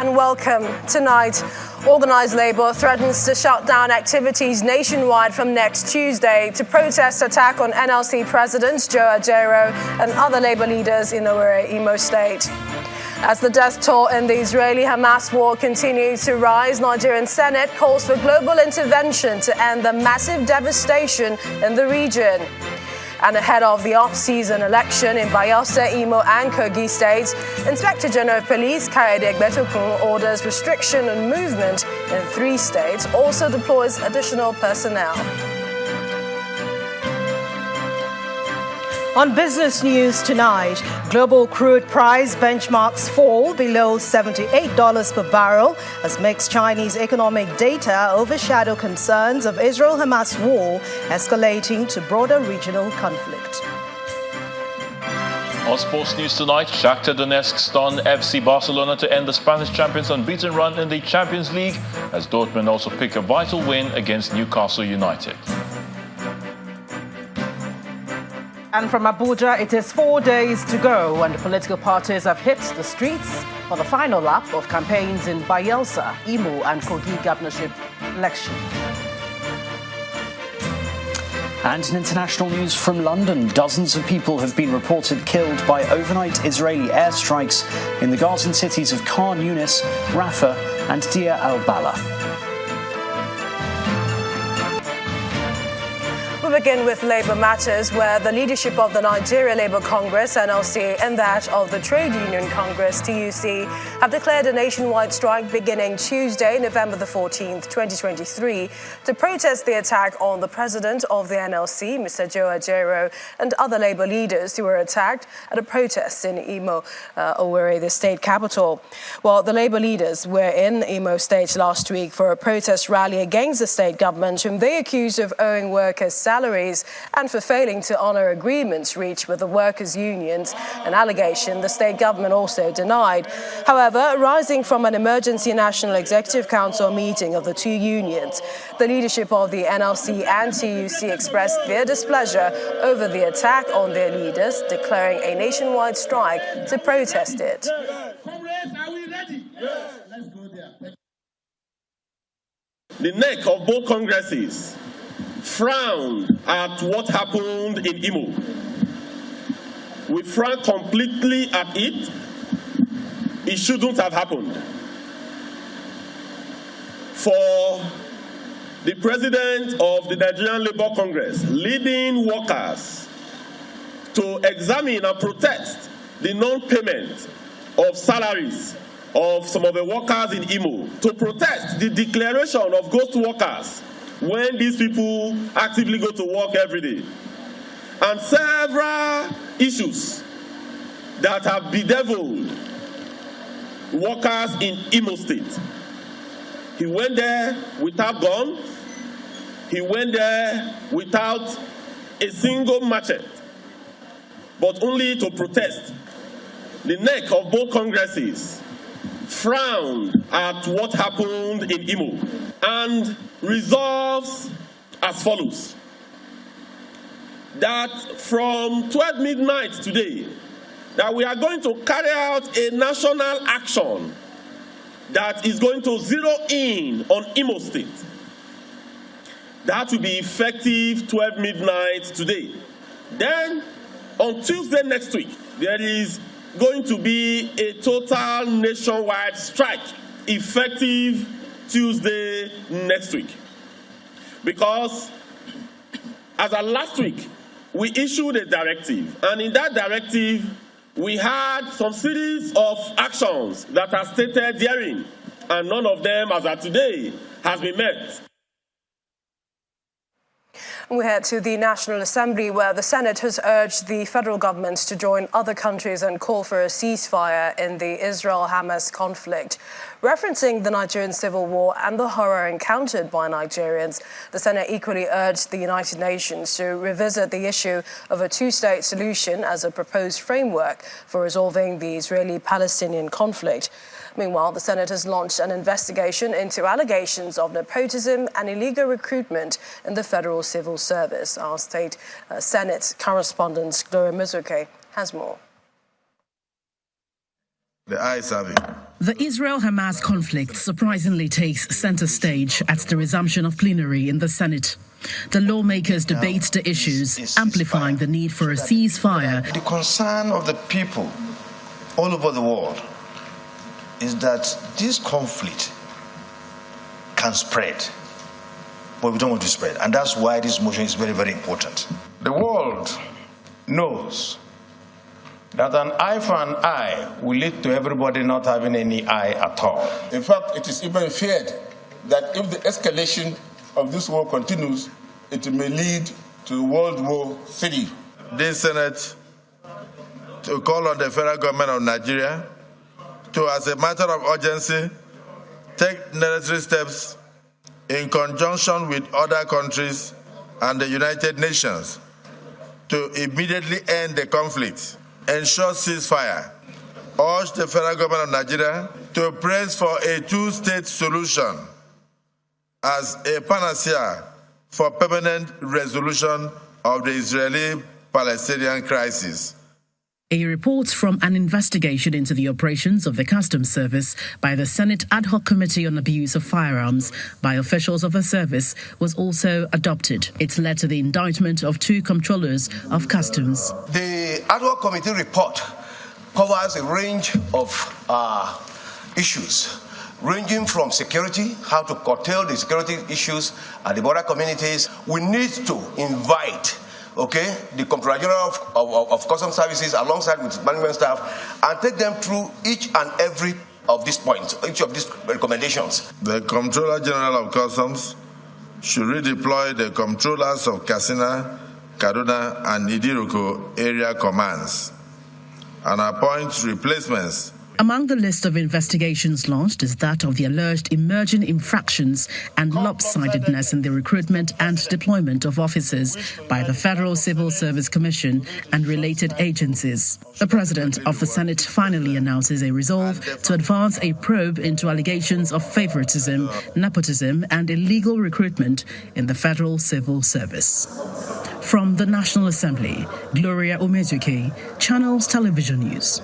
and welcome. Tonight, organised Labour threatens to shut down activities nationwide from next Tuesday to protest attack on NLC President Joe Ajaero and other Labour leaders in Owerri, Imo State. As the death toll in the Israeli-Hamas war continues to rise, Nigerian Senate calls for global intervention to end the massive devastation in the region. And ahead of the off-season election in Bayelsa, Imo and Kogi states, Inspector General of Police Kayode Egbetokun orders restriction on movement in 3 states, also deploys additional personnel. On business news tonight, global crude price benchmarks fall below $78 per barrel as mixed Chinese economic data overshadow concerns of Israel-Hamas war escalating to broader regional conflict. On sports news tonight, Shakhtar Donetsk stunned FC Barcelona to end the Spanish champions' unbeaten run in the Champions League as Dortmund also pick a vital win against Newcastle United. And from Abuja, it is 4 days to go and the political parties have hit the streets for the final lap of campaigns in Bayelsa, Imo and Kogi governorship election. And in international news from London, dozens of people have been reported killed by overnight Israeli airstrikes in the Gazan cities of Khan Yunis, Rafah and Deir al-Balah. We begin with Labour matters, where the leadership of the Nigeria Labour Congress, NLC, and that of the Trade Union Congress, TUC, have declared a nationwide strike beginning Tuesday, November the 14th, 2023, to protest the attack on the president of the NLC, Mr. Joe Ajaero, and other Labour leaders who were attacked at a protest in Imo, Owerri, the state capital. Well, the Labour leaders were in Imo State last week for a protest rally against the state government, whom they accused of owing workers salaries and for failing to honour agreements reached with the workers' unions, an allegation the state government also denied. However, arising from an emergency National Executive Council meeting of the 2 unions, the leadership of the NLC and TUC expressed their displeasure over the attack on their leaders, declaring a nationwide strike to protest it. The neck of both Congresses frowned at what happened in Imo. We frown completely at it. It shouldn't have happened. For the president of the Nigerian Labour Congress leading workers to examine and protest the non-payment of salaries of some of the workers in Imo, to protest the declaration of ghost workers when these people actively go to work every day, and several issues that have bedeviled workers in Imo State. He went there without gun. He went there without a single machete, but only to protest. The neck of both Congresses frowned at what happened in Imo and resolves as follows: that from 12 midnight today, that we are going to carry out a national action that is going to zero in on Imo State. That will be effective 12 midnight today. Then on Tuesday next week, there is going to be a total nationwide strike effective Tuesday next week. Because as of last week, we issued a directive, and in that directive, we had some series of actions that are stated therein, and none of them, as of today, has been met. We head to the National Assembly, where the Senate has urged the federal government to join other countries and call for a ceasefire in the Israel-Hamas conflict. Referencing the Nigerian civil war and the horror encountered by Nigerians, the Senate equally urged the United Nations to revisit the issue of a 2-state solution as a proposed framework for resolving the Israeli-Palestinian conflict. Meanwhile, the Senate has launched an investigation into allegations of nepotism and illegal recruitment in the federal civil service. Our state Senate correspondent Gloria Mizuke has more. The ayes have it. The Israel-Hamas conflict surprisingly takes center stage at the resumption of plenary in the Senate. The lawmakers debate the issues, amplifying the need for a ceasefire. The concern of the people all over the world is that this conflict can spread, but we don't want to spread. And that's why this motion is very, very important. The world knows that an eye for an eye will lead to everybody not having any eye at all. In fact, it is even feared that if the escalation of this war continues, it may lead to World War III. This Senate to call on the federal government of Nigeria to, as a matter of urgency, take necessary steps in conjunction with other countries and the United Nations to immediately end the conflict, ensure ceasefire, urge the federal government of Nigeria to press for a two-state solution as a panacea for permanent resolution of the Israeli-Palestinian crisis. A report from an investigation into the operations of the Customs Service by the Senate Ad Hoc Committee on Abuse of Firearms by officials of the service was also adopted. It led to the indictment of 2 comptrollers of Customs. The Ad Hoc Committee report covers a range of issues, ranging from security, how to curtail the security issues at the border communities. We need to invite the Comptroller General of Customs Services alongside with management staff and take them through each and every of these points, each of these recommendations. The Comptroller General of Customs should redeploy the controllers of Katsina, Kaduna, and Idiroko area commands and appoint replacements. Among the list of investigations launched is that of the alleged emerging infractions and lopsidedness in the recruitment and deployment of officers by the Federal Civil Service Commission and related agencies. The President of the Senate finally announces a resolve to advance a probe into allegations of favoritism, nepotism, and illegal recruitment in the Federal Civil Service. From the National Assembly, Gloria Omezuke, Channels Television News.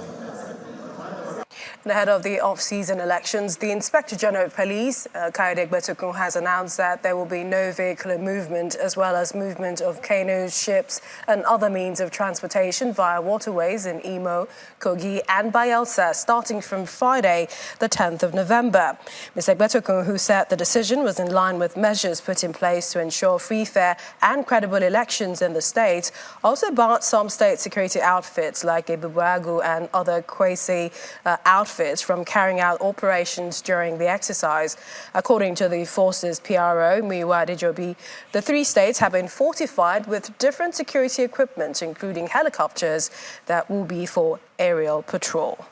Ahead of the off-season elections, the Inspector General of Police, Kayode Gbetukun, has announced that there will be no vehicular movement as well as movement of canoes, ships and other means of transportation via waterways in Imo, Kogi and Bayelsa starting from Friday, the 10th of November. Mr. Gbetukun, who said the decision was in line with measures put in place to ensure free, fair and credible elections in the state, also barred some state security outfits like Ebubuagu and other quasi outfits from carrying out operations during the exercise. According to the force's PRO, Muyiwa Adejobi, the 3 states have been fortified with different security equipment, including helicopters that will be for aerial patrol.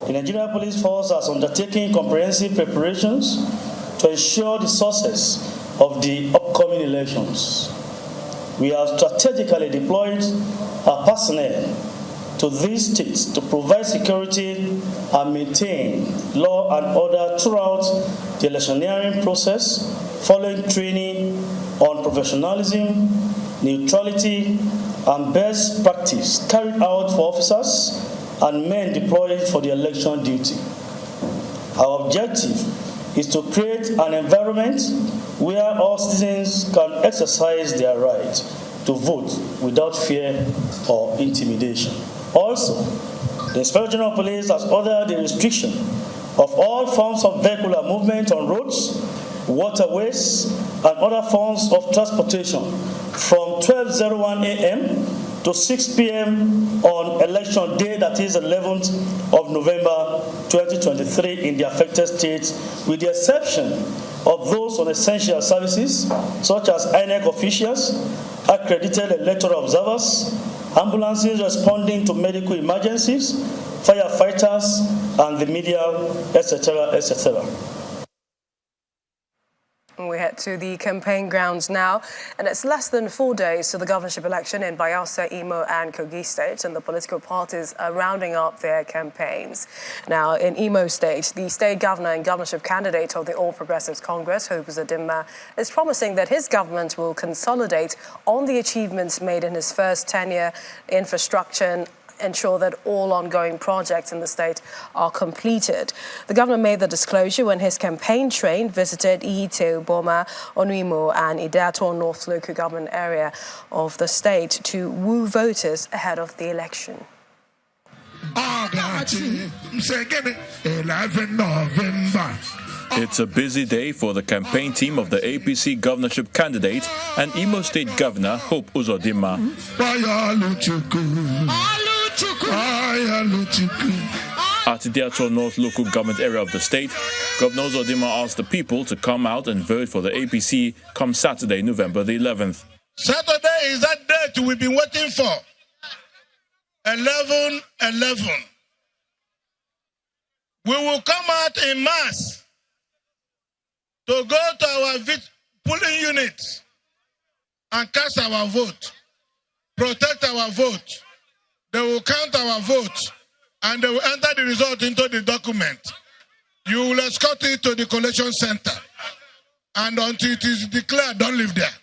The Nigerian Police Force has undertaken comprehensive preparations to ensure the success of the upcoming elections. We have strategically deployed our personnel to these states to provide security and maintain law and order throughout the electioneering process, following training on professionalism, neutrality, and best practice carried out for officers and men deployed for the election duty. Our objective is to create an environment where all citizens can exercise their right to vote without fear or intimidation. Also, the Inspector General of Police has ordered the restriction of all forms of vehicular movement on roads, waterways, and other forms of transportation from 12:01 a.m. to 6 p.m. on election day, that is 11th of November 2023 in the affected states, with the exception of those on essential services such as INEC officials, accredited electoral observers, ambulances responding to medical emergencies, firefighters, and the media, etc., etc. We head to the campaign grounds now, and it's less than 4 days to the governorship election in Bayelsa, Imo and Kogi states, and the political parties are rounding up their campaigns. Now, in Imo State, the state governor and governorship candidate of the All Progressives Congress, Hope Uzodinma, is promising that his government will consolidate on the achievements made in his first tenure, infrastructure ensure that all ongoing projects in the state are completed. The governor made the disclosure when his campaign train visited Ihite, Boma, Onuimo and Idato North local government area of the state to woo voters ahead of the election. It's a busy day for the campaign team of the APC governorship candidate and Imo State Governor Hope Uzodimma. At Idato North local government area of the state, Governor Uzodimma asked the people to come out and vote for the APC come Saturday, November the 11th. Saturday is that date we've been waiting for. 11/11. We will come out in mass to go to our polling units and cast our vote, protect our vote. They will count our vote and they will enter the result into the document. You will escort it to the collection center, and until it is declared, don't live there.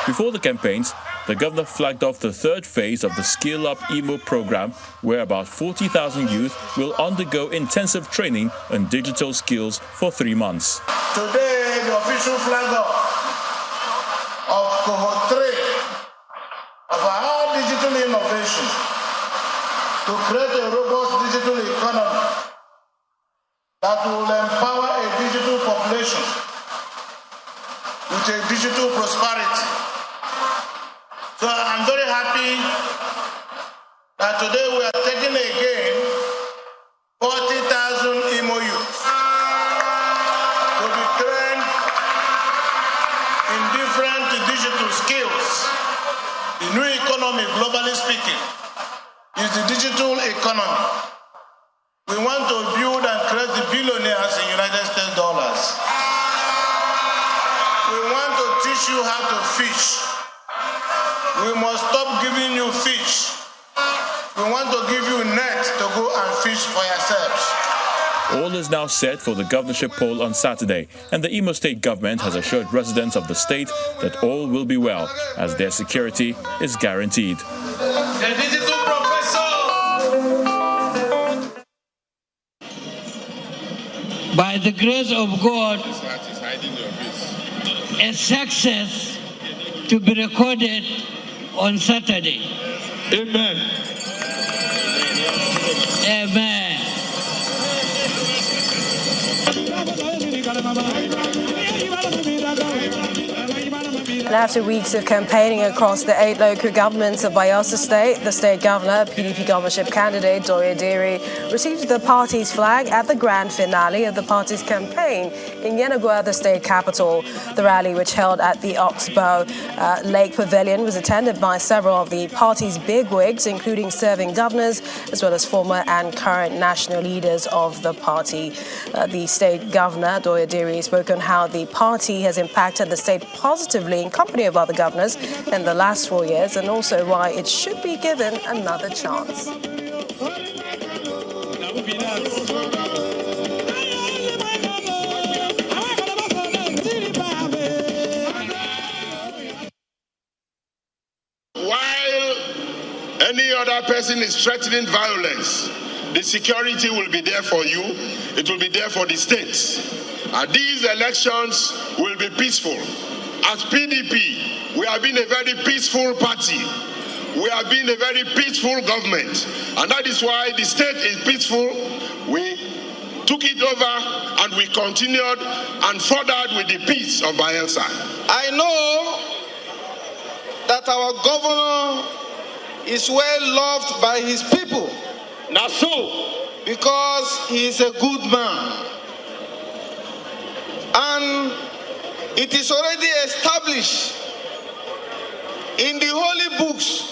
Before the campaigns, the governor flagged off the third phase of the Skill Up Imo program, where about 40,000 youth will undergo intensive training on digital skills for 3 months. Today, the official flag off of cohort 3 of our digital innovation to create a robust digital economy that will empower a digital population with a digital prosperity. So I'm very happy that today we are taking again 40,000 Imo youth to be trained in different digital skills. The new economy, globally speaking, is the digital economy. We want to build and create the billionaires in United States dollars. We want to teach you how to fish. We must stop giving you fish. We want to give you net to go and fish for yourselves. All is now set for the governorship poll on Saturday, and the Imo State government has assured residents of the state that all will be well, as their security is guaranteed. The digital professor! By the grace of God, a success to be recorded on Saturday. Amen. Amen. And after weeks of campaigning across the 8 local governments of Bayelsa State, the state governor, PDP governorship candidate Doye Diri, received the party's flag at the grand finale of the party's campaign in Yenagoa, the state capital. The rally, which held at the Oxbow Lake Pavilion, was attended by several of the party's bigwigs, including serving governors, as well as former and current national leaders of the party. The state governor, Doye Diri, spoke on how the party has impacted the state positively in company of other governors in the last 4 years, and also why it should be given another chance. While any other person is threatening violence, the security will be there for you. It will be there for the states. These elections will be peaceful. As PDP, we have been a very peaceful party. We have been a very peaceful government. And that is why the state is peaceful. We took it over and we continued and furthered with the peace of Bayelsa. I know that our governor is well loved by his people. Now so, because he is a good man. And it is already established in the holy books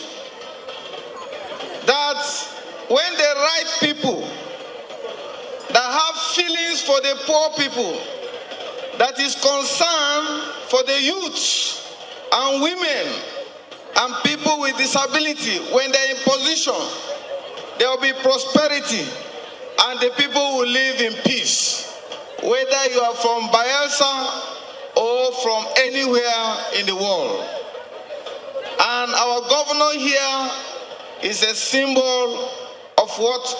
that when the right people that have feelings for the poor people, that is concerned for the youth and women and people with disability, when they're in position, there will be prosperity and the people will live in peace. Whether you are from Bayelsa or from anywhere in the world. And our governor here is a symbol of what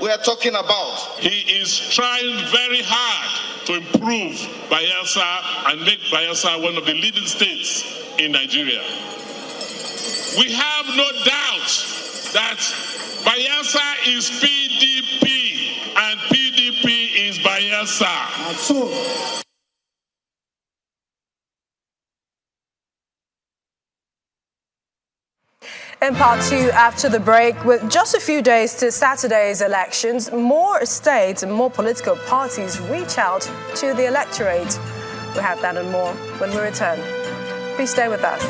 we are talking about. He is trying very hard to improve Bayelsa and make Bayelsa one of the leading states in Nigeria. We have no doubt that Bayelsa is PDP and PDP is Bayelsa. In part two, after the break, with just a few days to Saturday's elections, more states and more political parties reach out to the electorate. We have that and more when we return. Please stay with us.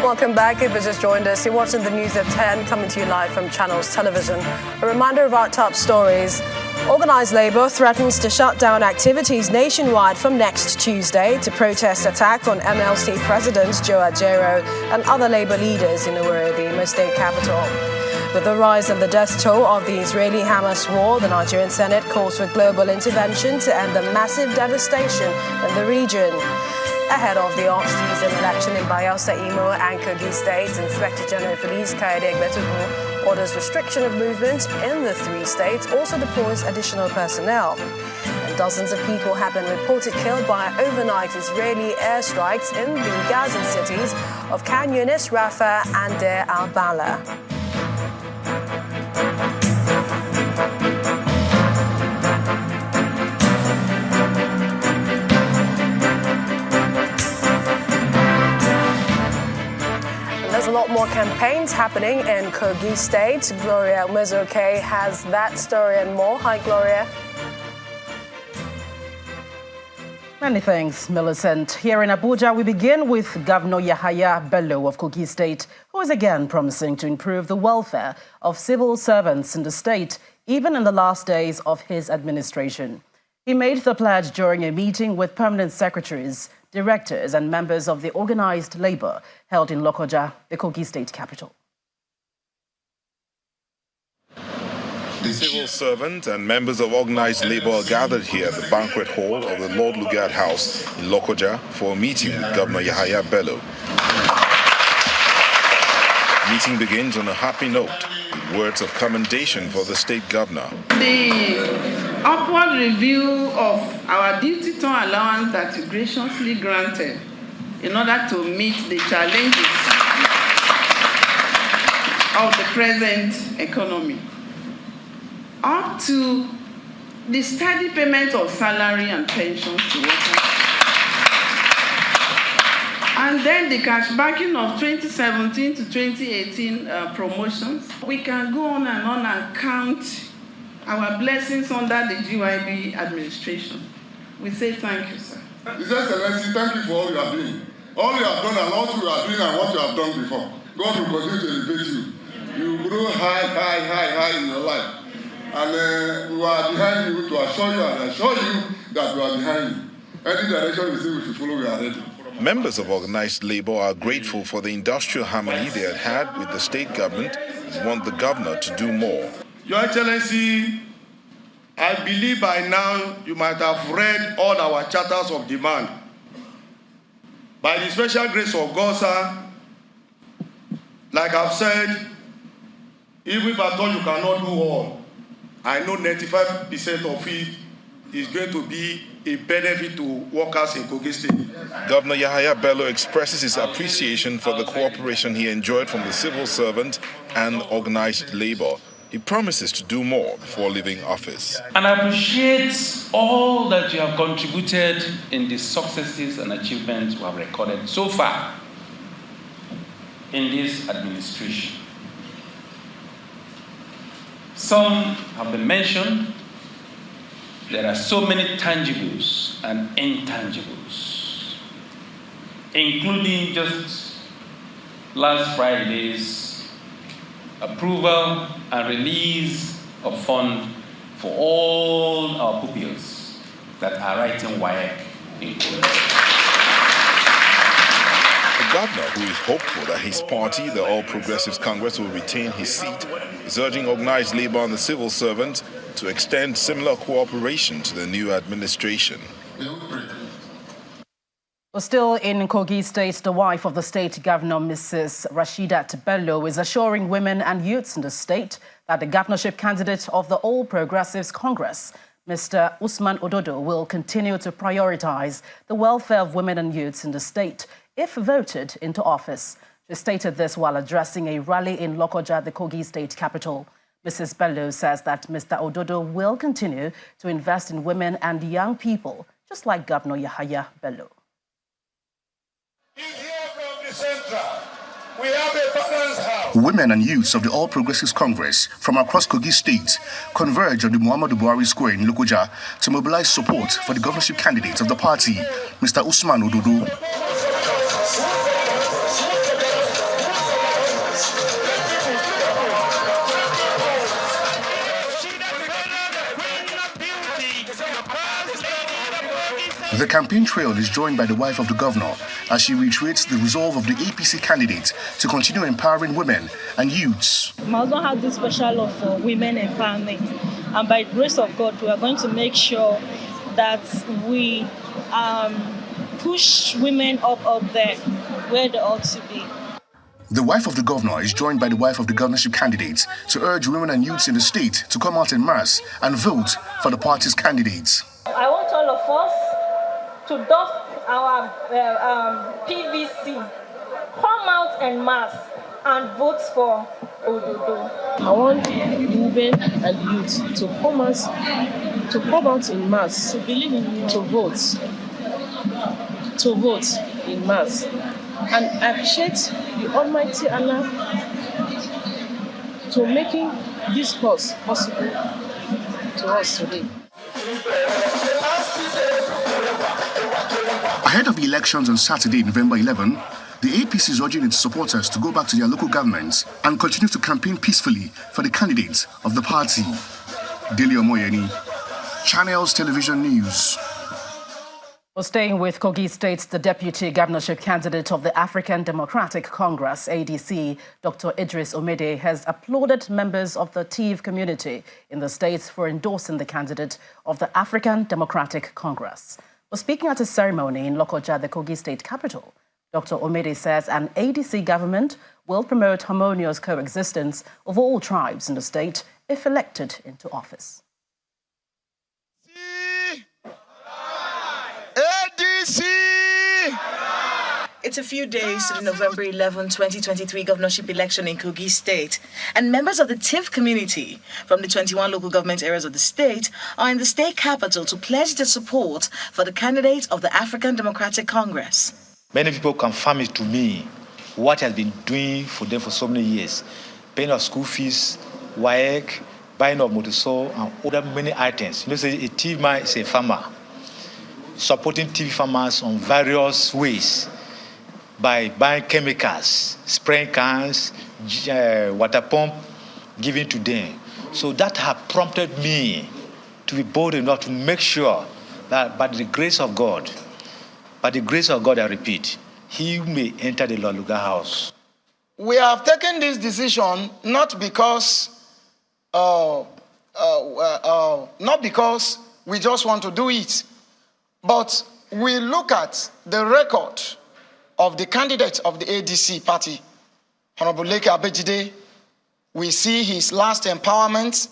Welcome back. If you just joined us, you're watching the News at 10, coming to you live from Channels Television. A reminder of our top stories. Organised Labour threatens to shut down activities nationwide from next Tuesday to protest attack on MLC President Joe Ajaero and other Labour leaders in Owerri, the Imo State capital. With the rise in the death toll of the Israeli-Hamas war, the Nigerian Senate calls for global intervention to end the massive devastation in the region. Ahead of the off-season election in Bayelsa, Imo and Kogi states, Inspector General Police Kayode Egbetugu orders restriction of movement in the three states, also deploys additional personnel. And dozens of people have been reported killed by overnight Israeli airstrikes in the Gazan cities of Khan Yunis, Rafah and Deir al-Balah. There's a lot more campaigns happening in Kogi State. Gloria Mezoke has that story and more. Hi, Gloria. Many thanks, Millicent. Here in Abuja, we begin with Governor Yahaya Bello of Kogi State, who is again promising to improve the welfare of civil servants in the state, even in the last days of his administration. He made the pledge during a meeting with permanent secretaries, directors and members of the Organised Labour held in Lokoja, the Kogi State capital. The civil servants and members of Organised Labour are gathered here at the banquet hall of the Lord Lugard House in Lokoja for a meeting with Governor Yahaya Bello. The meeting begins on a happy note with words of commendation for the state governor. The upward review of our duty turn allowance that you graciously granted in order to meet the challenges of the present economy, up to the steady payment of salary and pensions to workers, and then the cash backing of 2017 to 2018 promotions. We can go on and count our blessings under the GYB administration. We say thank you, sir. His Excellency, thank you for all you are doing. All you have done and what you are doing and what you have done before. God will continue to elevate you. You grow high in your life. And we are behind you to assure you and assure you that we are behind you. Any direction you say we should follow, we are ready. Members of Organised Labour are grateful for the industrial harmony they had with the state government and want the governor to do more. Your Excellency, I believe by now you might have read all our charters of demand. By the special grace of God, sir, like I've said, even if I thought you cannot do all, I know 95% of it is going to be a benefit to workers in Kogi State. Governor Yahaya Bello expresses his appreciation for the cooperation he enjoyed from the civil servant and Organised Labour. He promises to do more before leaving office. And I appreciate all that you have contributed in the successes and achievements we have recorded so far in this administration. Some have been mentioned. There are so many tangibles and intangibles, including just last Friday's approval and release of funds for all our pupils that are writing WAEC in Kogi. The governor, who is hopeful that his party, the All Progressives Congress, will retain his seat, is urging Organised Labour and the civil servants to extend similar cooperation to the new administration. Well, still in Kogi State, the wife of the state governor, Mrs. Rashidat Bello, is assuring women and youths in the state that the governorship candidate of the All Progressives Congress, Mr. Usman Ododo, will continue to prioritize the welfare of women and youths in the state if voted into office. She stated this while addressing a rally in Lokoja, the Kogi State capital. Mrs. Bello says that Mr. Ododo will continue to invest in women and young people, just like Governor Yahaya Bello. We have a balanced house. Women and youths of the All Progressives Congress from across Kogi State converge on the Muhammadu Buhari Square in Lokoja to mobilize support for the governorship candidate of the party, Mr. Usman Ododo. The campaign trail is joined by the wife of the governor as she reiterates the resolve of the APC candidate to continue empowering women and youths. My husband has this special love for women empowerment, and by the grace of God, we are going to make sure that we push women up there where they ought to be. The wife of the governor is joined by the wife of the governorship candidate to urge women and youths in the state to come out en masse and vote for the party's candidates. I want all of us to dust our PVC, come out en masse and vote for Ododo. I want women and youth to come out in mass, to vote in mass, and appreciate the Almighty Allah to making this cause possible to us today. Ahead of the elections on Saturday, November 11, the APC is urging its supporters to go back to their local governments and continue to campaign peacefully for the candidates of the party. Dele Omoyeni, Channels Television News. Well, staying with Kogi State, the deputy governorship candidate of the African Democratic Congress, ADC, Dr. Idris Omede, has applauded members of the TIV community in the state for endorsing the candidate of the African Democratic Congress. Well, speaking at a ceremony in Lokoja, the Kogi State capital, Dr. Omede says an ADC government will promote harmonious coexistence of all tribes in the state if elected into office. ADC! It's a few days to the November 11, 2023 governorship election in Kogi State, and members of the TIV community from the 21 local government areas of the state are in the state capital to pledge their support for the candidate of the African Democratic Congress. Many people confirm it to me what has been doing for them for so many years. Paying of school fees, WAEC, buying of motorcycle, and other many items. You know, a TIV man is a farmer, supporting TIV farmers on various ways by buying chemicals, spraying cans, water pump, giving to them. So that has prompted me to be bold enough to make sure that by the grace of God, I repeat, he may enter the Lord Lugar house. We have taken this decision not because we just want to do it, but we look at the record of the candidate of the ADC party, Honorable Leke Abejide. We see his last empowerment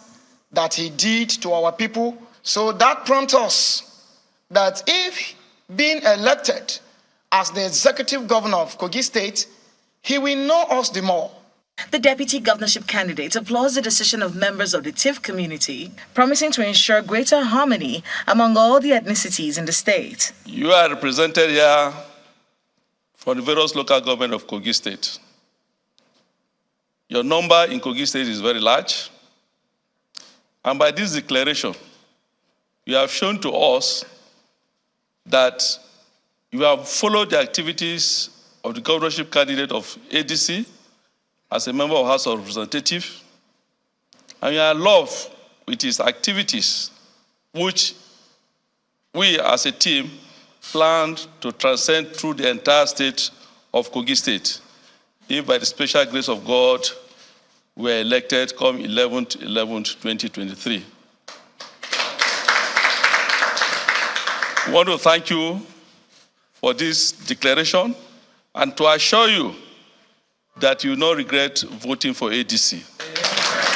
that he did to our people. So that prompts us that if being elected as the executive governor of Kogi State, he will know us the more. The deputy governorship candidate applauds the decision of members of the TIV community, promising to ensure greater harmony among all the ethnicities in the state. You are represented here from the various local government of Kogi State. Your number in Kogi State is very large. And by this declaration, you have shown to us that you have followed the activities of the governorship candidate of ADC as a member of House of Representatives, and you are in love with his activities, which we as a team planned to transcend through the entire state of Kogi State, if by the special grace of God we are elected come 11/11/2023. We want to thank you for this declaration and to assure you that you will not regret voting for ADC.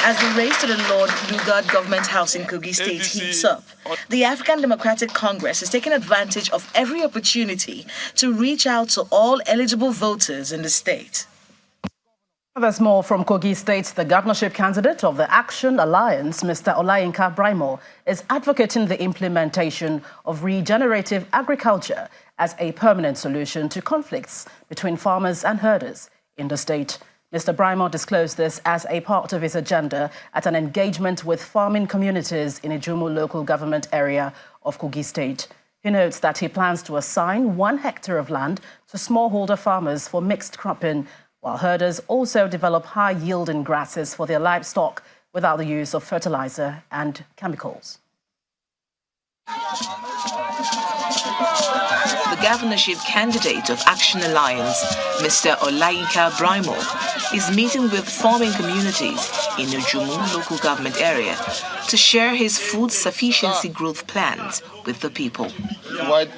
As the race to the Lord Lugard Government House in Kogi State heats up, the African Democratic Congress is taking advantage of every opportunity to reach out to all eligible voters in the state. There's more from Kogi State. The governorship candidate of the Action Alliance, Mr. Olayinka Braimo, is advocating the implementation of regenerative agriculture as a permanent solution to conflicts between farmers and herders in the state. Mr. Braimo disclosed this as a part of his agenda at an engagement with farming communities in Ijumu local government area of Kogi State. He notes that he plans to assign 1 hectare of land to smallholder farmers for mixed cropping, while herders also develop high-yielding grasses for their livestock without the use of fertilizer and chemicals. The governorship candidate of Action Alliance, Mr. Olayinka Braimo, is meeting with farming communities in Ijumu local government area to share his food sufficiency growth plans with the people. White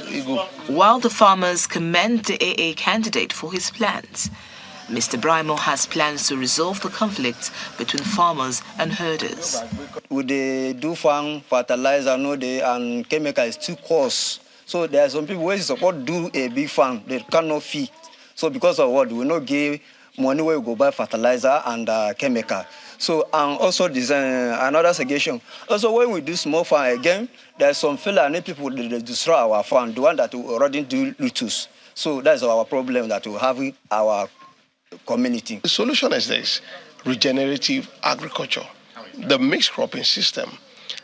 eagle. While the farmers commend the AA candidate for his plans, Mr. Braimo has plans to resolve the conflicts between farmers and herders. Would they do farm fertilizer and chemical is too cost. So there are some people who support do a big farm, they cannot feed. So because of what, we not give money where we go buy fertilizer and chemical. So and also another suggestion. Also when we do small farm again, there's some Fulani people that destroy our farm, the one that we already do lotus. So that's our problem that we have in our community. The solution is this: regenerative agriculture, the mixed cropping system,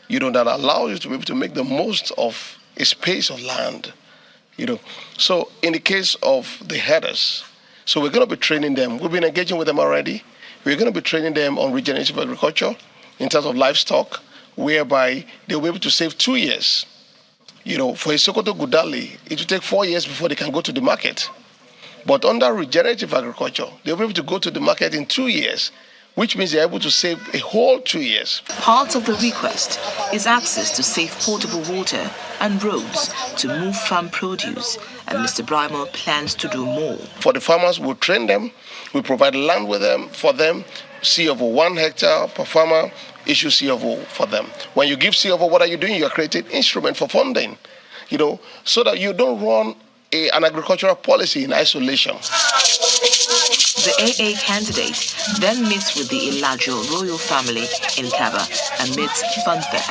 that allows you to be able to make the most of a space of land, So in the case of the herders, so we're going to be training them. We've been engaging with them already. We're going to be training them on regenerative agriculture in terms of livestock, whereby they'll be able to save 2 years. For a Sokoto Gudali, it will take 4 years before they can go to the market. But under regenerative agriculture, they'll be able to go to the market in 2 years, which means they're able to save a whole 2 years. Part of the request is access to safe potable water and roads to move farm produce, and Mr. Braimo plans to do more. For the farmers, we'll train them, we provide land with them, for them, C of 1 hectare per farmer, issue C of for them. When you give C of what are you doing? You're creating instrument for funding, so that you don't run an agricultural policy in isolation. The AA candidate then meets with the Elajo royal family in Kaba amidst fanfare.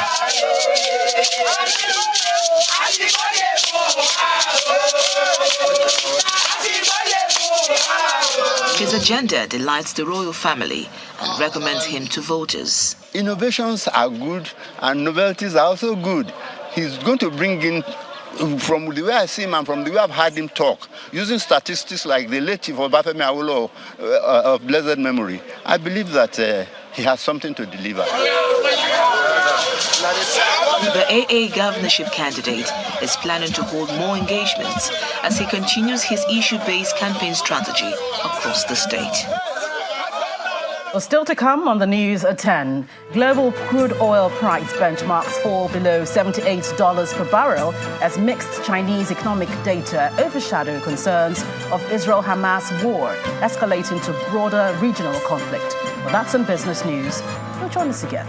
His agenda delights the royal family and recommends him to voters. Innovations are good and novelties are also good. He's going to bring in, from the way I see him and from the way I've heard him talk, using statistics like the late Chief Obafemi Awolowo of blessed memory, I believe that he has something to deliver. The AA governorship candidate is planning to hold more engagements as he continues his issue-based campaign strategy across the state. Well, still to come on the news at 10, global crude oil price benchmarks fall below $78 per barrel as mixed Chinese economic data overshadow concerns of Israel-Hamas war, escalating to broader regional conflict. Well, that's in business news. We'll join us again.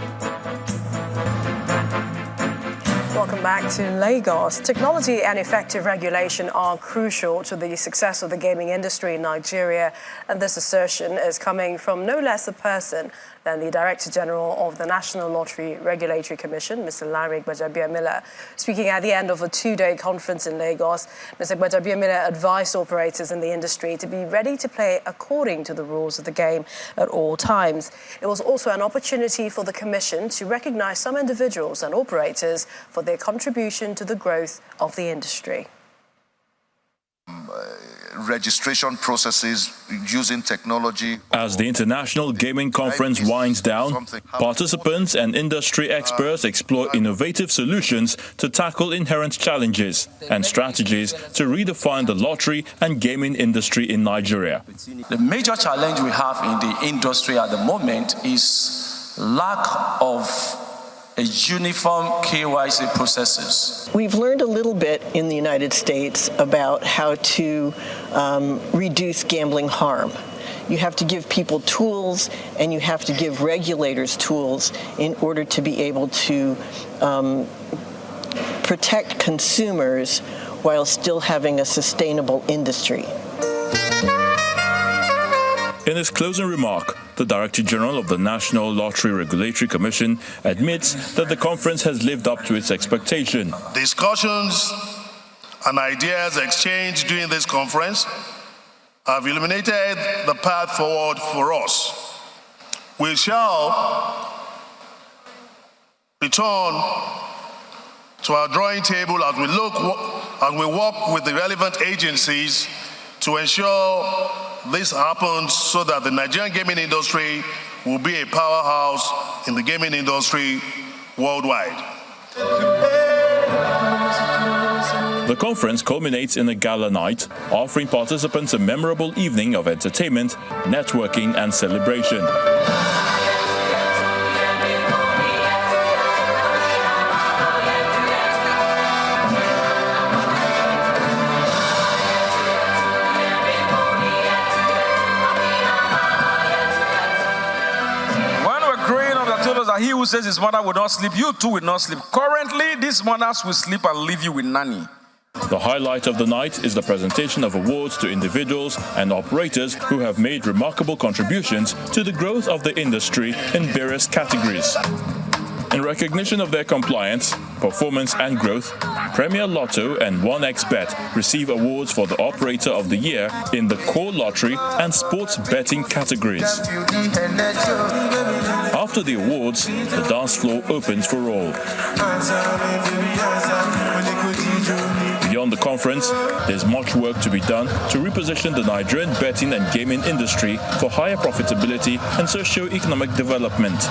Welcome back to Lagos. Technology and effective regulation are crucial to the success of the gaming industry in Nigeria, and this assertion is coming from no less a person than the Director General of the National Lottery Regulatory Commission, Mr. Larry Gbajabiamila. Speaking at the end of a 2-day conference in Lagos, Mr. Gbajabiamila advised operators in the industry to be ready to play according to the rules of the game at all times. It was also an opportunity for the Commission to recognize some individuals and operators for their contribution to the growth of the industry. Registration processes using technology. As the International Gaming Conference winds down, participants and industry experts explore innovative solutions to tackle inherent challenges and strategies to redefine the lottery and gaming industry in Nigeria. The major challenge we have in the industry at the moment is lack of a uniform KYC processes. We've learned a little bit in the United States about how to reduce gambling harm. You have to give people tools, and you have to give regulators tools in order to be able to protect consumers while still having a sustainable industry. In his closing remark, the Director General of the National Lottery Regulatory Commission admits that the conference has lived up to its expectation. Discussions and ideas exchanged during this conference have illuminated the path forward for us. We shall return to our drawing table as we work with the relevant agencies to ensure this happens so that the Nigerian gaming industry will be a powerhouse in the gaming industry worldwide. The conference culminates in a gala night, offering participants a memorable evening of entertainment, networking, and celebration. He who says his mother will not sleep, you too will not sleep. Currently, these mothers will sleep and leave you with nanny. The highlight of the night is the presentation of awards to individuals and operators who have made remarkable contributions to the growth of the industry in various categories. In recognition of their compliance, performance and growth, Premier Lotto and 1xBet receive awards for the Operator of the Year in the core lottery and sports betting categories. After the awards, the dance floor opens for all. Beyond the conference, there's much work to be done to reposition the Nigerian betting and gaming industry for higher profitability and socio-economic development.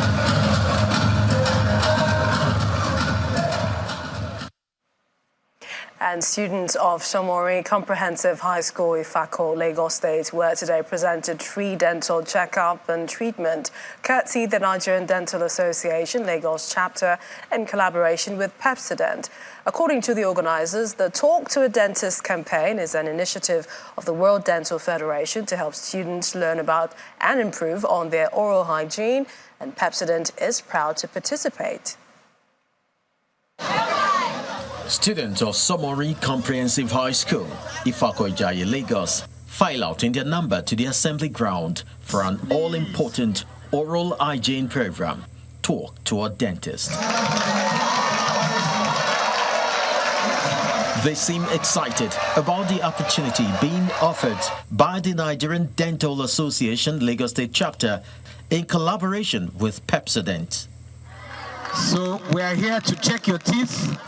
And students of Somori Comprehensive High School, Ifako, Lagos State, were today presented free dental checkup and treatment, courtesy the Nigerian Dental Association, Lagos chapter, in collaboration with Pepsodent. According to the organizers, the Talk to a Dentist campaign is an initiative of the World Dental Federation to help students learn about and improve on their oral hygiene, and Pepsodent is proud to participate. Students of Somori Comprehensive High School, Ifako Ijaye, Lagos, file out in their number to the assembly ground for an all-important oral hygiene program, Talk to a Dentist. They seem excited about the opportunity being offered by the Nigerian Dental Association, Lagos State chapter, in collaboration with Pepsodent. So we are here to check your teeth.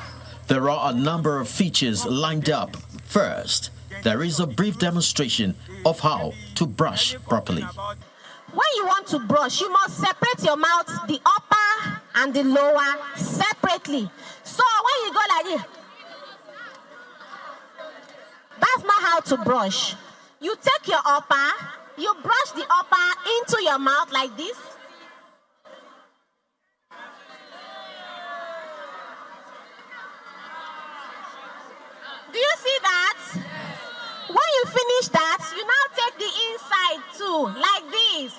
There are a number of features lined up. First, there is a brief demonstration of how to brush properly. When you want to brush, you must separate your mouth, the upper and the lower, separately. So when you go like this, that's not how to brush. You take your upper, you brush the upper into your mouth like this. Do you see that? When you finish that, you now take the inside too, like this.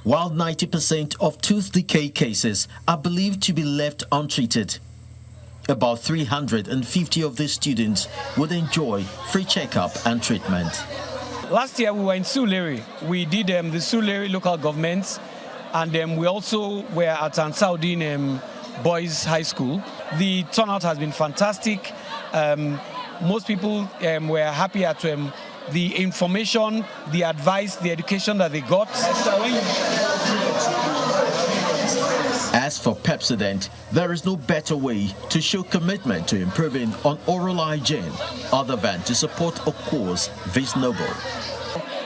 While 90% of tooth decay cases are believed to be left untreated, about 350 of these students would enjoy free checkup and treatment. Last year we were in Surulere. We did the Surulere local government, and we also were at Ansaudin Boys High School. The turnout has been fantastic. Most people were happy at the information, the advice, the education that they got. As for Pepsodent, there is no better way to show commitment to improving on oral hygiene other than to support a cause this noble.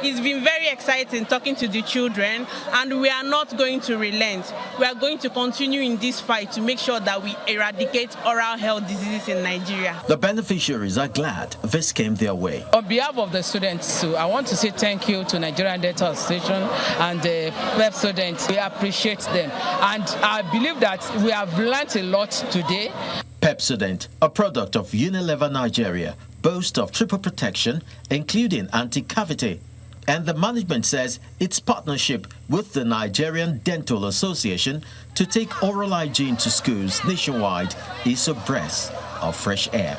It's been very exciting talking to the children, and we are not going to relent. We are going to continue in this fight to make sure that we eradicate oral health diseases in Nigeria. The beneficiaries are glad this came their way. On behalf of the students, too, I want to say thank you to Nigerian Dental Association and the PEP students. We appreciate them, and I believe that we have learned a lot today. Pepsodent, a product of Unilever Nigeria, boasts of triple protection, including anti-cavity. And the management says its partnership with the Nigerian Dental Association to take oral hygiene to schools nationwide is a breath of fresh air.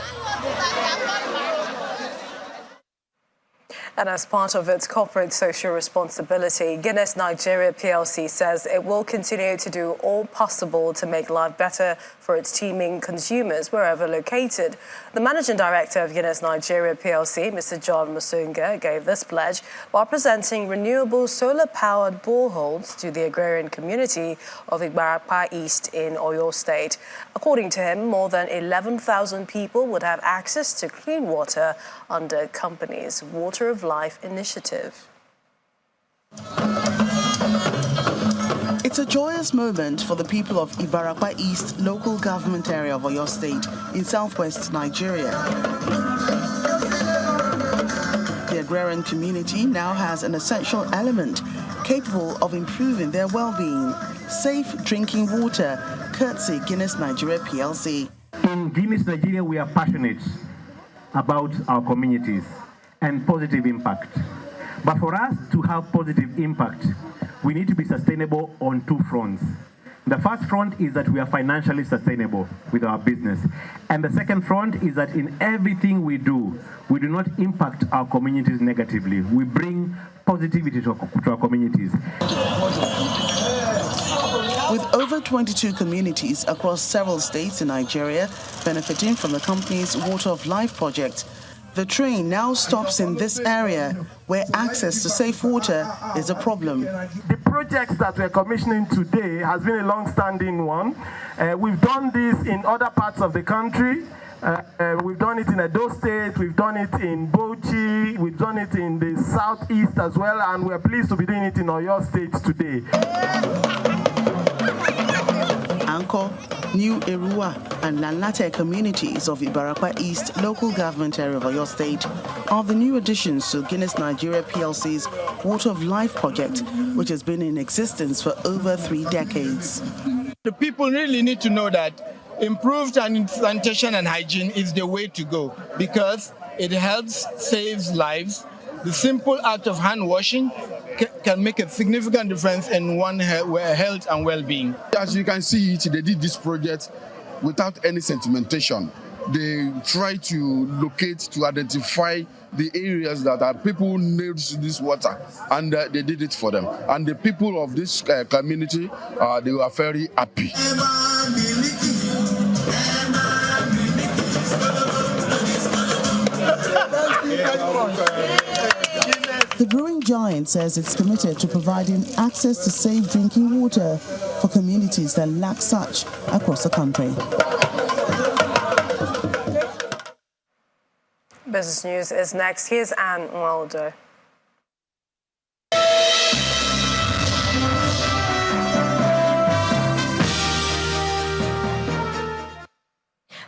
And as part of its corporate social responsibility, Guinness Nigeria PLC says it will continue to do all possible to make life better for its teeming consumers wherever located. The managing director of Guinness Nigeria PLC, Mr. John Musunga, gave this pledge while presenting renewable solar-powered boreholes to the agrarian community of Ibarapa East in Oyo State. According to him, more than 11,000 people would have access to clean water under company's Water of Life initiative. It's a joyous moment for the people of Ibarapa East local government area of Oyo State in southwest Nigeria. The agrarian community now has an essential element capable of improving their well-being: safe drinking water, courtesy Guinness Nigeria PLC. In Guinness Nigeria, we are passionate about our communities and positive impact. But for us to have positive impact, we need to be sustainable on two fronts. The first front is that we are financially sustainable with our business. And the second front is that in everything we do not impact our communities negatively. We bring positivity to our communities. With over 22 communities across several states in Nigeria benefiting from the company's Water of Life project, the train now stops in this area where access to safe water is a problem. The project that we're commissioning today has been a long-standing one. We've done this in other parts of the country. We've done it in Edo State, we've done it in Bauchi, we've done it in the southeast as well, and we're pleased to be doing it in Oyo State today. Anko, New Erua and Lanlate communities of Ibarapa East local government area of Oyo State are the new additions to Guinness Nigeria PLC's Water of Life project, which has been in existence for over 3 decades. The people really need to know that improved sanitation and hygiene is the way to go because it helps save lives. The simple act of hand washing can make a significant difference in one's health and well-being. As you can see, they did this project without any sentimentation. They try to locate, to identify the areas that our people need this water, and they did it for them. And the people of this community, they were very happy. The brewing giant says it's committed to providing access to safe drinking water for communities that lack such across the country. Business News is next. Here's Anne Waldo.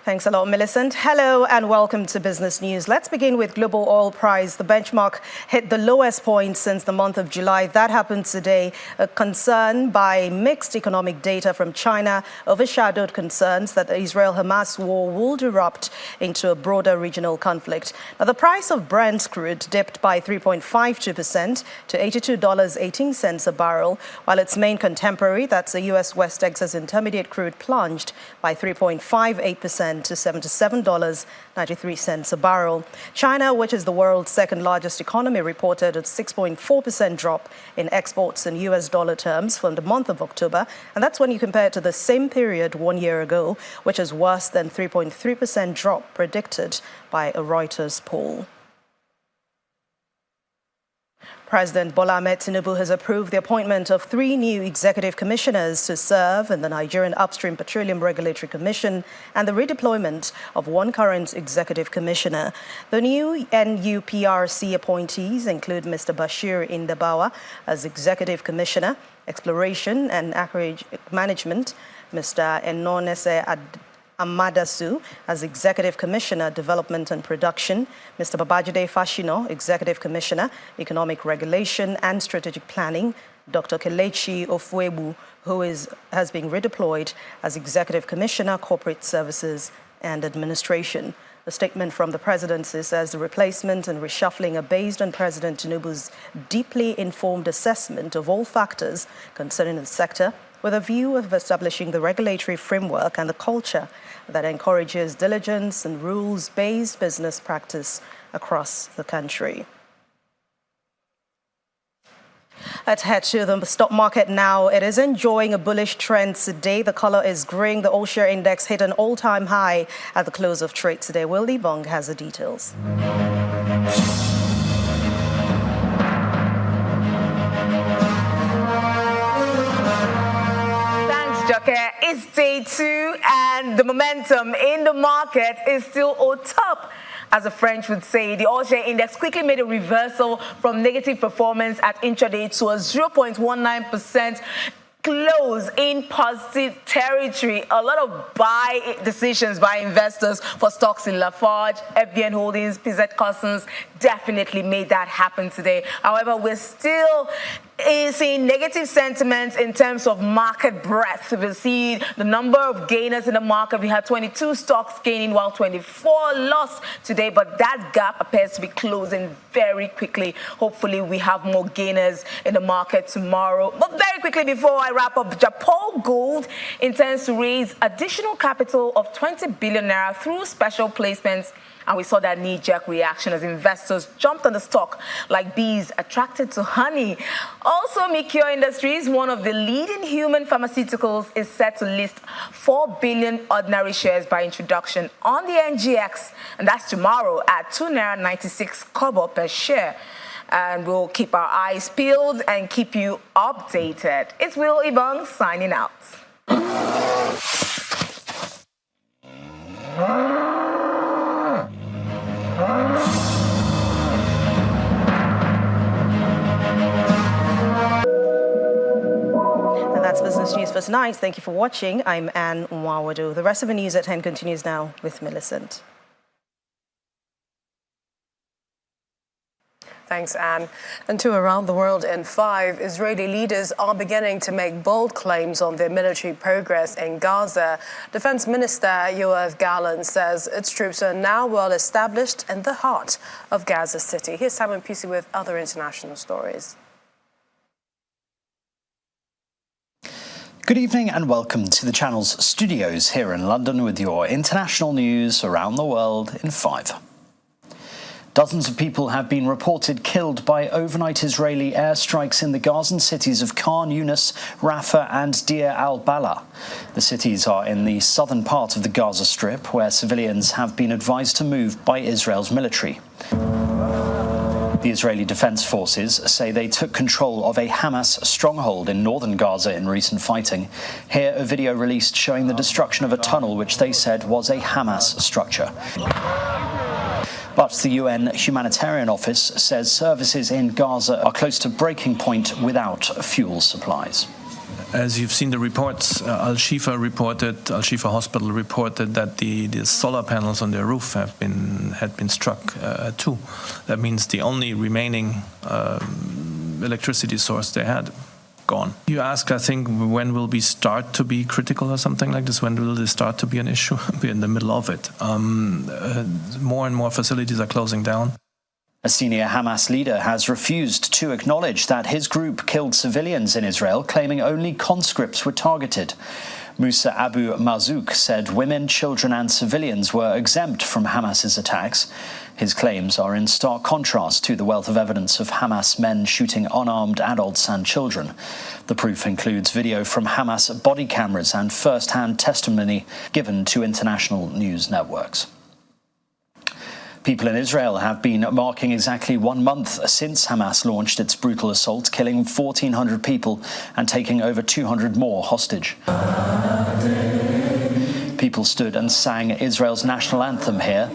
Thanks a lot, Millicent. Hello and welcome to Business News. Let's begin with global oil price. The benchmark hit the lowest point since the month of July. That happened today. A concern by mixed economic data from China overshadowed concerns that the Israel-Hamas war would erupt into a broader regional conflict. Now, the price of Brent crude dipped by 3.52% to $82.18 a barrel, while its main contemporary, that's the U.S. West Texas Intermediate crude, plunged by 3.58% to $77.93 a barrel. China, which is the world's second largest economy, reported a 6.4% drop in exports in US dollar terms from the month of October. And that's when you compare it to the same period 1 year ago, which is worse than 3.3% drop predicted by a Reuters poll. President Bola Ahmed Tinubu has approved the appointment of 3 new executive commissioners to serve in the Nigerian Upstream Petroleum Regulatory Commission and the redeployment of 1 current executive commissioner. The new NUPRC appointees include Mr. Bashir Indabawa as executive commissioner, Exploration and Acreage Management, Mr. Enonese Amadasu as Executive Commissioner, Development and Production, Mr. Babajide Fashino, Executive Commissioner, Economic Regulation and Strategic Planning, Dr. Kelechi Ofuebu, who has been redeployed as Executive Commissioner, Corporate Services and Administration. The statement from the presidency says the replacement and reshuffling are based on President Tinubu's deeply informed assessment of all factors concerning the sector, with a view of establishing the regulatory framework and the culture that encourages diligence and rules-based business practice across the country. Let's head to the stock market now. It is enjoying a bullish trend today. The color is green. The all-share index hit an all-time high at the close of trade today. Willie Bong has the details. It's day 2 and the momentum in the market is still on top. As the French would say, the all-share index quickly made a reversal from negative performance at intraday to a 0.19% close in positive territory. A lot of buy decisions by investors for stocks in Lafarge, FBN Holdings, PZ Cussons definitely made that happen today. However, we're still seeing negative sentiments in terms of market breadth. We see the number of gainers in the market. We had 22 stocks gaining while 24 lost today, but that gap appears to be closing very quickly. Hopefully, we have more gainers in the market tomorrow. But very quickly, before I wrap up, Japan Gold intends to raise additional capital of 20 billion naira through special placements. And we saw that knee-jerk reaction as investors jumped on the stock like bees attracted to honey. Also, Mikio Industries, one of the leading human pharmaceuticals, is set to list 4 billion ordinary shares by introduction on the NGX. And that's tomorrow at 2.96 naira per share. And we'll keep our eyes peeled and keep you updated. It's Will Ibong signing out. And that's Business News for tonight. Thank you for watching. I'm Anne Nwawadu. The rest of the news at 10 continues now with Millicent. Thanks, Anne. And to around the world in 5, Israeli leaders are beginning to make bold claims on their military progress in Gaza. Defense Minister Yoav Gallant says its troops are now well established in the heart of Gaza City. Here's Simon Pusey with other international stories. Good evening and welcome to the channel's studios here in London with your international news around the world in 5. Dozens of people have been reported killed by overnight Israeli airstrikes in the Gazan cities of Khan Yunis, Rafah and Deir al-Balah. The cities are in the southern part of the Gaza Strip, where civilians have been advised to move by Israel's military. The Israeli Defense Forces say they took control of a Hamas stronghold in northern Gaza in recent fighting. Here, a video released showing the destruction of a tunnel which they said was a Hamas structure. But the UN Humanitarian Office says services in Gaza are close to breaking point without fuel supplies. As you've seen the reports, Al-Shifa Hospital reported that the solar panels on their roof had been struck too. That means the only remaining electricity source they had gone. You asked, I think, when will we start to be critical or something like this? When will this start to be an issue? We're in the middle of it. More and more facilities are closing down. A senior Hamas leader has refused to acknowledge that his group killed civilians in Israel, claiming only conscripts were targeted. Musa Abu Marzouk said women, children and civilians were exempt from Hamas's attacks. His claims are in stark contrast to the wealth of evidence of Hamas men shooting unarmed adults and children. The proof includes video from Hamas body cameras and first-hand testimony given to international news networks. People in Israel have been marking exactly 1 month since Hamas launched its brutal assault, killing 1,400 people and taking over 200 more hostage. People stood and sang Israel's national anthem here.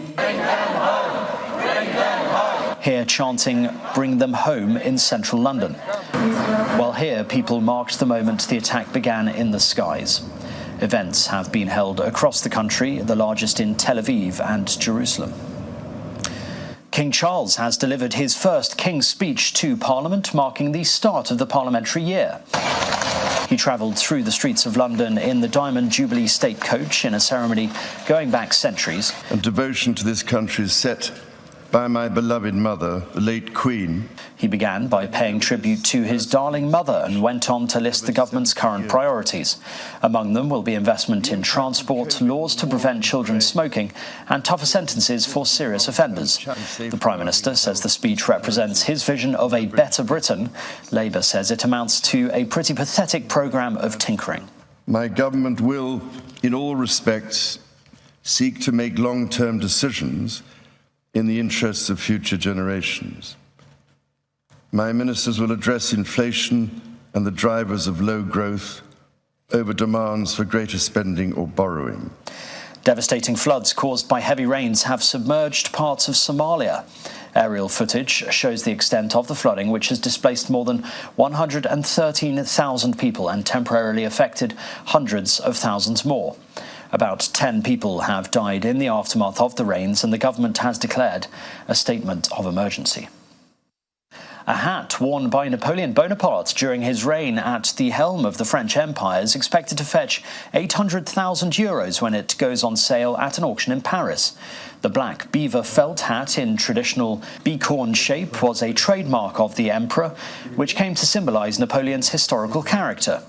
Here chanting "Bring them home" in central London. While here, people marked the moment the attack began in the skies. Events have been held across the country, the largest in Tel Aviv and Jerusalem. King Charles has delivered his first King's Speech to Parliament, marking the start of the parliamentary year. He travelled through the streets of London in the Diamond Jubilee State Coach in a ceremony going back centuries. And devotion to this country is set by my beloved mother, the late Queen. He began by paying tribute to his darling mother and went on to list the government's current priorities. Among them will be investment in transport, laws to prevent children smoking, and tougher sentences for serious offenders. The Prime Minister says the speech represents his vision of a better Britain. Labour says it amounts to a pretty pathetic programme of tinkering. My government will, in all respects, seek to make long-term decisions in the interests of future generations. My ministers will address inflation and the drivers of low growth over demands for greater spending or borrowing. Devastating floods caused by heavy rains have submerged parts of Somalia. Aerial footage shows the extent of the flooding, which has displaced more than 113,000 people and temporarily affected hundreds of thousands more. About 10 people have died in the aftermath of the rains, and the government has declared a statement of emergency. A hat worn by Napoleon Bonaparte during his reign at the helm of the French Empire is expected to fetch €800,000 when it goes on sale at an auction in Paris. The black beaver felt hat in traditional bicorn shape was a trademark of the emperor, which came to symbolise Napoleon's historical character.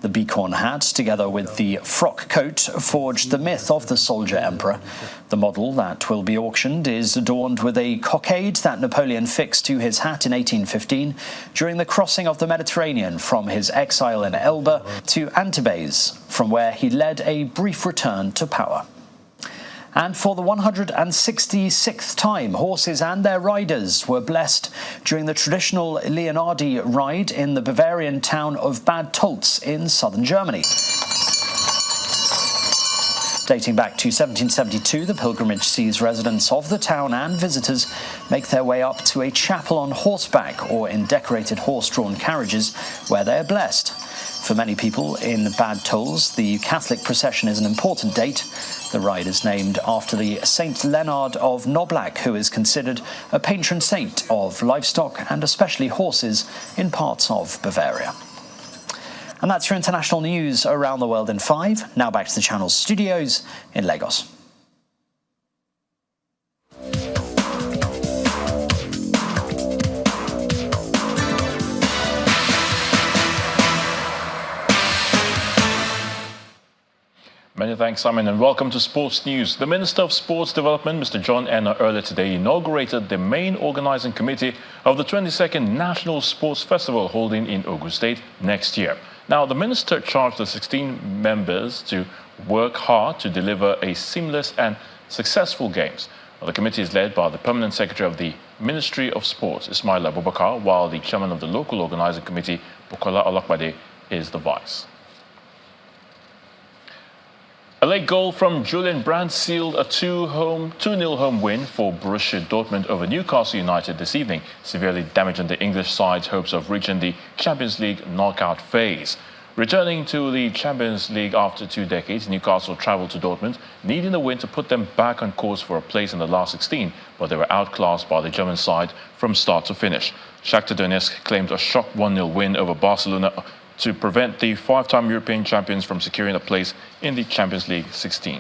The bicorn hat, together with the frock coat, forged the myth of the soldier emperor. The model that will be auctioned is adorned with a cockade that Napoleon fixed to his hat in 1815 during the crossing of the Mediterranean from his exile in Elba to Antibes, from where he led a brief return to power. And for the 166th time, horses and their riders were blessed during the traditional Leonardi ride in the Bavarian town of Bad Tolz in southern Germany. Dating back to 1772, the pilgrimage sees residents of the town and visitors make their way up to a chapel on horseback or in decorated horse-drawn carriages where they are blessed. For many people in Bad Tolz, the Catholic procession is an important date. The ride is named after the Saint Leonard of Noblac, who is considered a patron saint of livestock and especially horses in parts of Bavaria. And that's your international news around the world in 5. Now back to the channel's studios in Lagos. Many thanks, Simon, and welcome to Sports News. The Minister of Sports Development, Mr. John Enna, earlier today inaugurated the main organising committee of the 22nd National Sports Festival holding in Ogun State next year. Now, the Minister charged the 16 members to work hard to deliver a seamless and successful games. Well, the committee is led by the Permanent Secretary of the Ministry of Sports, Ismail Abubakar, while the Chairman of the local organising committee, Bukola Olakbade, is the Vice. A late goal from Julian Brandt sealed a 2-0 home win for Borussia Dortmund over Newcastle United this evening, severely damaging the English side's hopes of reaching the Champions League knockout phase. Returning to the Champions League after 2 decades, Newcastle travelled to Dortmund, needing a win to put them back on course for a place in the last 16, but they were outclassed by the German side from start to finish. Shakhtar Donetsk claimed a shock 1-0 win over Barcelona to prevent the 5-time European champions from securing a place in the Champions League 16.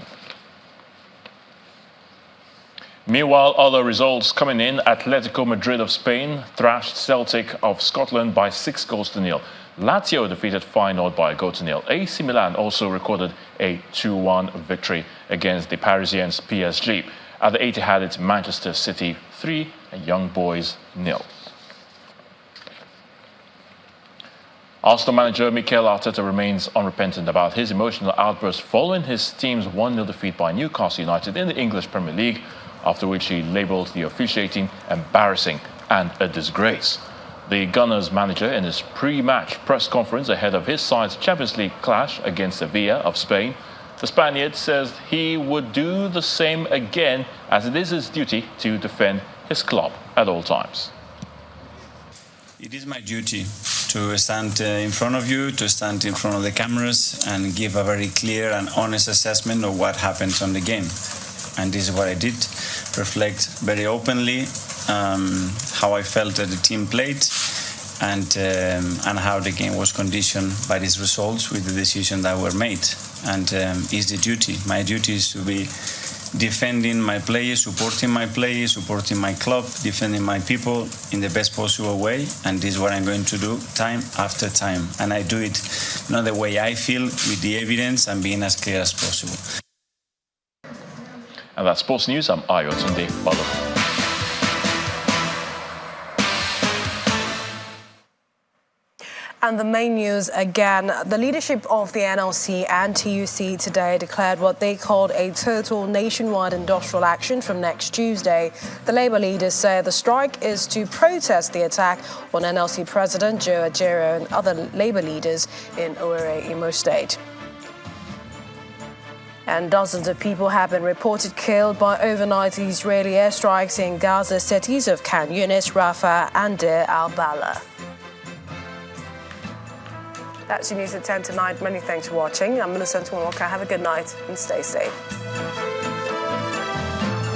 Meanwhile, other results coming in. Atletico Madrid of Spain thrashed Celtic of Scotland by 6-0. Lazio defeated Feyenoord by 1-0. AC Milan also recorded a 2-1 victory against the Parisians PSG. At the Etihad, it's Manchester City 3 and Young Boys 0. Arsenal manager Mikel Arteta remains unrepentant about his emotional outburst following his team's 1-0 defeat by Newcastle United in the English Premier League. after which he labelled the officiating embarrassing and a disgrace. The Gunners manager, in his pre-match press conference ahead of his side's Champions League clash against Sevilla of Spain, the Spaniard says he would do the same again, as it is his duty to defend his club at all times. It is my duty to stand in front of you, to stand in front of the cameras and give a very clear and honest assessment of what happens on the game. And this is what I did, reflect very openly how I felt that the team played and how the game was conditioned by these results with the decisions that were made. And it's the duty. My duty is to be defending my players, supporting my club, defending my people in the best possible way. And this is what I'm going to do time after time. And I do it not the way I feel, with the evidence and being as clear as possible. And that's Sports News. I'm Ayo Tunde Balo. And the main news again, the leadership of the NLC and TUC today declared what they called a total nationwide industrial action from next Tuesday. The Labour leaders say the strike is to protest the attack on NLC President Joe Ajaero and other Labour leaders in Owerri, Imo State. And dozens of people have been reported killed by overnight Israeli airstrikes in Gaza cities of Khan Yunis, Rafah and Deir al-Balah. That's your news at 10 tonight. Many thanks for watching. I'm Millicent Walker. Have a good night and stay safe.